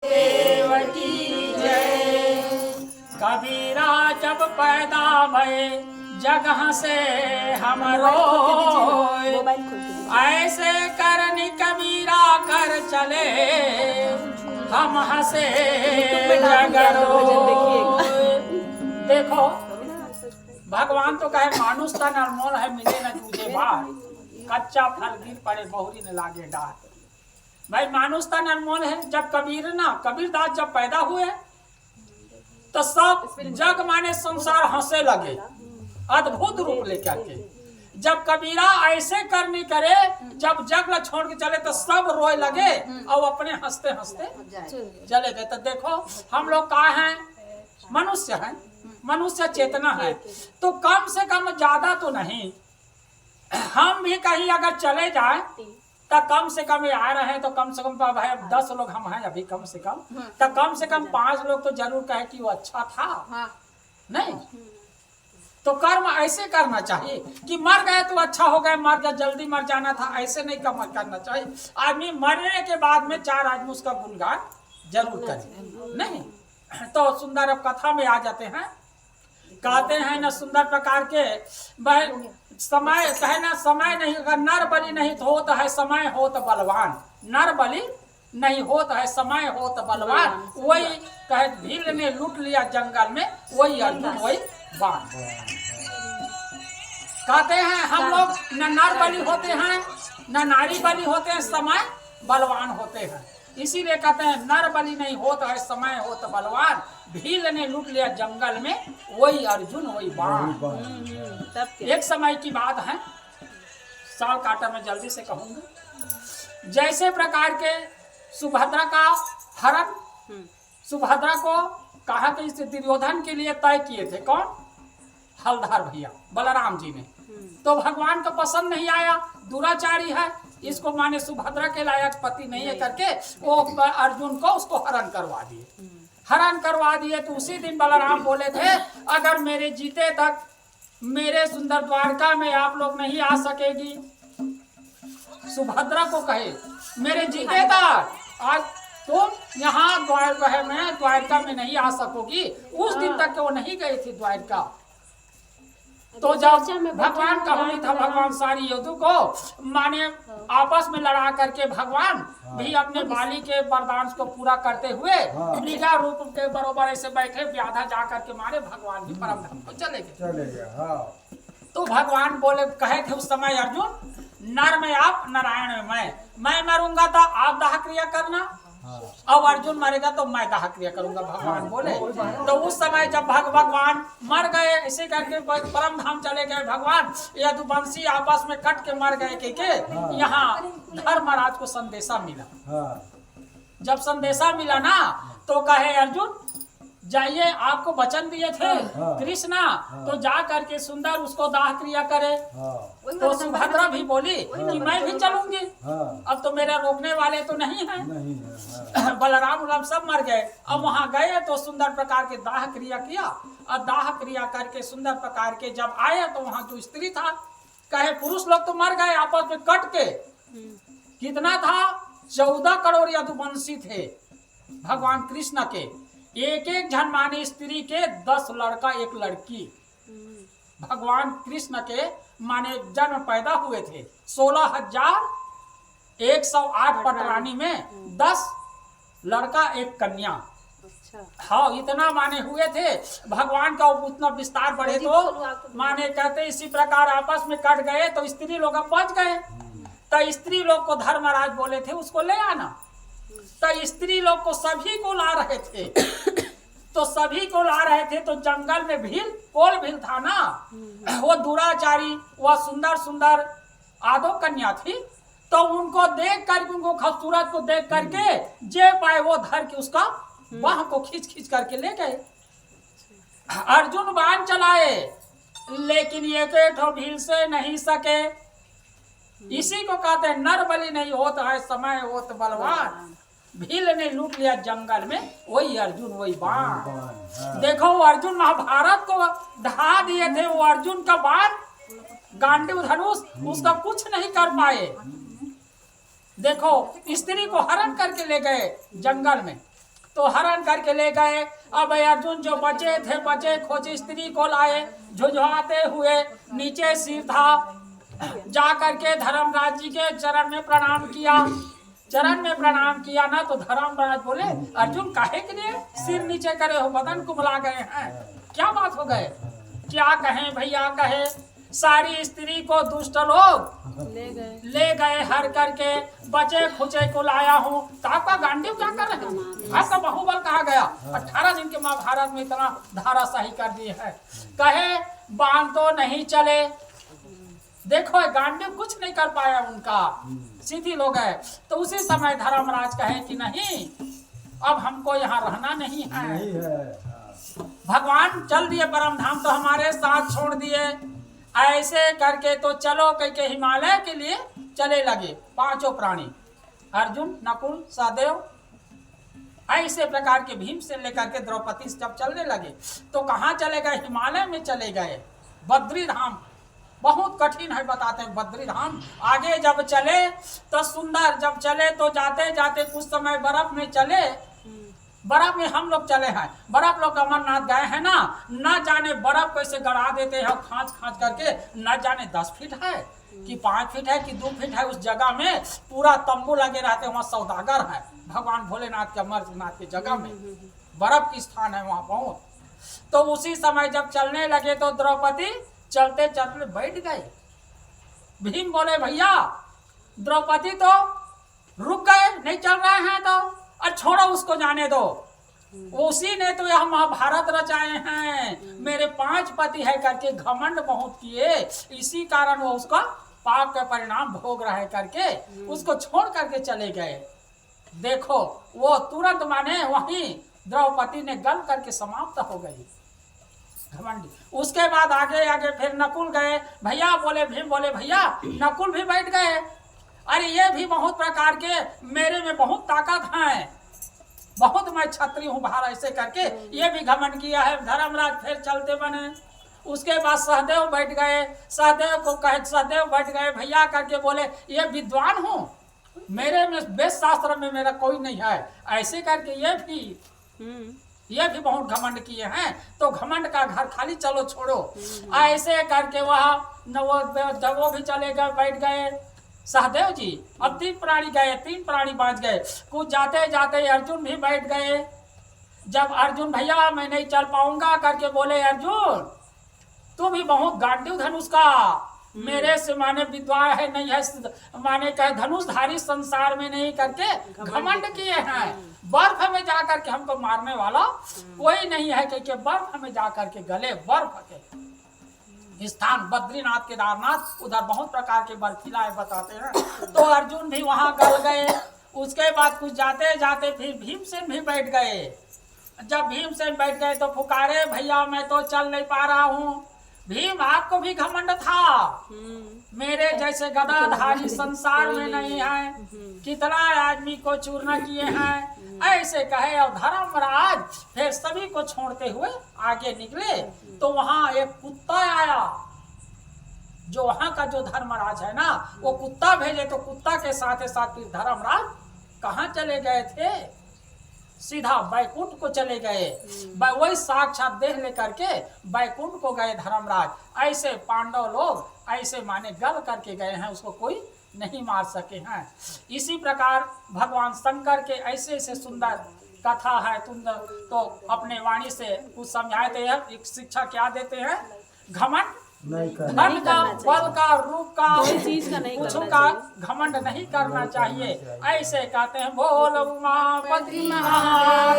देव की जय। कबीरा जब पैदा भये जगह से हमरो, ऐसे करनी कबीरा कर चले हम हंसे जगरो। देखो भगवान तो कहे मानुष तन अनमोल है, मिले न तुझे बार, कच्चा फल गिर पड़े बहुरी न लागे डार। भाई मानुष तन अनमोल है। जब कबीरदास जब पैदा हुए तो सब जग माने संसार हंसे लगे, अद्भुत रूप लेकर के। जब कबीरा ऐसे करनी करे, जब जग ला छोड़ के चले तो सब रोए लगे और अपने हंसते हंसते चले गए। तो देखो हम लोग कहा हैं, मनुष्य हैं, मनुष्य चेतना है, तो कम से कम ज्यादा तो नहीं, हम भी कहीं अगर चले जाए तो कम से कम ये आ रहे हैं तो कम से कम भाई 10 लोग हम हैं अभी, कम से कम 5 लोग तो जरूर कहे कि वो अच्छा था। नहीं तो कर्म ऐसे करना चाहिए कि मर गए तो अच्छा हो गए, मर गए जल्दी मर जाना था, ऐसे नहीं करना चाहिए। आदमी मरने के बाद में 4 आदमी उसका गुणगान जरूर करे। नहीं तो सुंदर अब कथा में आ जाते हैं, कहते हैं ना सुंदर प्रकार के समय कहे ना, समय नहीं, अगर नर बलि नहीं होता है समय हो तो बलवान, नर बलि नहीं होता है समय हो तो बलवान। वही कहे भील ने लूट लिया जंगल में, वही अर्जुन वही बाण। कहते हैं हम लोग न नर बलि होते हैं न नारी बलि होते हैं, समय बलवान होते हैं। इसीलिए कहते हैं नर बलि नहीं होता है समय हो तो बलवान, भील ने लूट लिया जंगल में, वही अर्जुन वही बाण। एक समय की बात है, साल काटा मैं जल्दी से कहूंगा। जैसे प्रकार के सुभद्रा का हरण, सुभद्रा को कहा कि इस दुर्योधन के लिए तय किए थे कौन, हलधर भैया बलराम जी ने। तो भगवान को पसंद नहीं आया, दुराचारी है, इसको माने सुभद्रा के लायक पति नहीं है करके वो अर्जुन को उसको हरण करवा दिए। तो उसी दिन बलराम बोले थे अगर मेरे जीते तक मेरे सुंदर द्वारका में आप लोग नहीं आ सकेगी, सुभद्रा को कहे मेरे जीते तक आज तुम यहाँ द्वारका में नहीं आ सकोगी। उस दिन तक वो नहीं गए थे द्वारका। तो जब भगवान का होनी था, भगवान सारी योद्धों को माने आपस में लड़ा करके भगवान भी अपने बाली के वरदान को पूरा करते हुए निगा रूप के बरोबर ऐसे बैठे, व्याधा जा करके मारे, भगवान भी परम धाम को चले गए। तो भगवान बोले कहे थे उस समय अर्जुन, नर में आप नारायण में मैं मरूंगा तो आप दाह क्रिया करना, अब अर्जुन मरेगा तो मैं दाह क्रिया करूंगा, भगवान बोले। तो उस समय जब भगवान मर गए, ऐसे करके परम धाम चले गए भगवान, यदुवंशी आपस में कट के मर गए के यहाँ धर्मराज को संदेशा मिला। जब संदेशा मिला ना तो कहे अर्जुन जाइए, आपको वचन दिए थे कृष्णा, तो जा करके सुंदर उसको दाह क्रिया करे। तो सुभद्रा भी बोली कि मैं भी चलूंगी, अब तो मेरे रोकने वाले तो नहीं हैं। बलराम सब मर गए। अब वहां गए तो सुंदर प्रकार के दाह क्रिया किया, और दाह क्रिया करके सुंदर प्रकार के जब आए तो वहां जो स्त्री था, कहे पुरुष लोग तो मर गए आपस में कट के, कितना था 14 करोड़ यदुवंशी थे भगवान कृष्ण के, एक जन माने स्त्री के 10 लड़का 1 लड़की। भगवान कृष्ण के माने जन्म पैदा हुए थे 16,108 पटरानी में 10 लड़का 1 कन्या। हाँ इतना माने हुए थे। भगवान का उतना विस्तार बढ़े तो माने कहते इसी प्रकार आपस में कट गए तो स्त्री लोग बच गए। तो स्त्री लोग को धर्मराज बोले थे उसको ले आना। तो स्त्री लोग को सभी को ला रहे थे, तो सभी को ला रहे थे। तो जंगल में भील था ना, वो दुराचारी, वह सुंदर सुंदर आदो कन्या थी। तो उनको देख करके, उनको खूबसूरत को देख करके जे पाए वो धर के उसका बाह को खींच करके ले गए। अर्जुन बाण चलाए लेकिन ये ठो भील से नहीं सके। इसी को कहते हैं नर बलि नहीं होता है समय होत बलवान, भील ने लूट लिया जंगल में, वही अर्जुन वही बाण। देखो अर्जुन महाभारत को ढहा दिए थे, वो अर्जुन का बाण गांडीव धनुष उसका कुछ नहीं कर पाए। देखो स्त्री को हरण करके ले गए जंगल में, तो हरण करके ले गए। अब अर्जुन जो बचे थे, बचे खोजी स्त्री को लाए, झुझुआते हुए, नीचे सिर था, जा करके धर्मराज जी के चरण में प्रणाम किया। चरण में प्रणाम किया ना तो धर्मराज बोले, अर्जुन काहे के लिए सिर नीचे करे हो, बदन कुमला गए हैं, क्या बात हो गए? क्या कहें भैया, कहे सारी स्त्री को दुष्ट लोग ले गए हर करके, बचे खुचे को लाया हूँ। तो आपका गांडीव क्या कर रहे हैं? आपका बाहुबल कहा गया? 18 दिन के महाभारत में इतना धाराशाही कर दिए है। कहे बाण तो नहीं चले, देखो गांडीव कुछ नहीं कर पाया उनका, सीधी लोग है। तो उसी समय धर्मराज कहे कि नहीं, अब हमको यहाँ रहना नहीं है। भगवान चल दिए परम धाम, तो हमारे साथ छोड़ दिए। ऐसे करके तो चलो कह के हिमालय के लिए चले लगे पांचों प्राणी, अर्जुन, नकुल, सहदेव, ऐसे प्रकार के भीम से लेकर के द्रौपदी जब चलने लगे तो कहाँ चले गए? हिमालय में चले गए, बद्री धाम। बहुत कठिन है बताते हैं बद्री धाम। आगे जब चले तो सुंदर, जब चले तो जाते जाते कुछ समय बर्फ में चले, बर्फ में हम लोग चले हैं। बर्फ लोग अमरनाथ गए हैं ना, न जाने बर्फ कैसे गड़ा देते हैं खांच खांच करके, न जाने 10 फीट है कि 5 फीट है कि 2 फीट है। उस जगह में पूरा तंबू लगे रहते हैं, वहाँ सौदागर है भगवान भोलेनाथ के, अमरनाथ की जगह में बर्फ की स्थान है वहाँ पहुँच। तो उसी समय जब चलने लगे तो द्रौपदी चलते चलते बैठ गए। भीम बोले, भैया द्रौपदी तो रुक गए, नहीं चल रहे हैं तो छोड़ो उसको, जाने दो। उसी ने तो यह महाभारत रचाए हैं। मेरे 5 पति है करके घमंड बहुत किए, इसी कारण वो उसका पाप का परिणाम भोग रहे करके उसको छोड़ करके चले गए। देखो वो तुरंत माने वहीं द्रौपदी ने गल करके समाप्त हो गई, घमंडी। उसके बाद आगे आगे फिर नकुल गए, भैया बोले, भीम बोले, भैया नकुल भी बैठ गए। अरे ये भी बहुत प्रकार के, मेरे में बहुत ताकत है, बहुत मैं क्षत्रिय हूँ बाहर, ऐसे करके ये भी घमंड किया है। धर्मराज फिर चलते बने। उसके बाद सहदेव बैठ गए, सहदेव को कहे, सहदेव बैठ गए भैया करके बोले, ये विद्वान हूँ, मेरे में वेद शास्त्र में मेरा कोई नहीं है, ऐसे करके ये भी बहुत घमंड किए हैं। तो घमंड का घर खाली, चलो छोड़ो। ऐसे करके वहाँ वो भी चले गए, बैठ गए सहदेव जी। अब 3 प्राणी गए, 3 प्राणी बाँच गए। कुछ जाते जाते अर्जुन भी बैठ गए। जब अर्जुन, भैया मैं नहीं चल पाऊंगा करके बोले, अर्जुन तू भी बहुत गांडीव धनुष का, मेरे से माने विद्वान है नहीं है, माने कहे धनुषधारी संसार में नहीं करके घमंड किए हैं। बर्फ में जा करके हमको मारने वाला कोई नहीं है, क्योंकि बर्फ में जा करके गले, बर्फ के स्थान बद्रीनाथ, केदारनाथ, उधर बहुत प्रकार के बर्फीला बताते हैं। तो अर्जुन भी वहां गल गए। उसके बाद कुछ जाते जाते फिर भीमसेन भी बैठ गए। जब भीमसेन बैठ गए तो पुकारे, भैया मैं तो चल नहीं पा रहा हूँ। भीम आपको भी घमंड था, मेरे जैसे गदाधारी संसार में नहीं है, कितना आदमी को चूरना किए हैं, ऐसे कहे। और धर्मराज फिर सभी को छोड़ते हुए आगे निकले। तो वहां एक कुत्ता आया, जो वहां का जो धर्मराज है ना, वो कुत्ता भेजे। तो कुत्ता के साथ फिर धर्मराज कहाँ चले गए थे? सीधा बैकुंठ को चले गए। वही साक्षात देह लेकर के बैकुंठ को गए धर्मराज। ऐसे पांडव लोग ऐसे माने गल करके गए हैं, उसको कोई नहीं मार सके हैं। इसी प्रकार भगवान शंकर के ऐसे ऐसे सुंदर कथा है। तो अपने वाणी से कुछ समझाते हैं, एक शिक्षा क्या देते हैं? घमंड धन का, बल का, रूप का, कुछ का घमंड नहीं करना चाहिए। ऐसे कहते हैं। बोल उमापति महाराज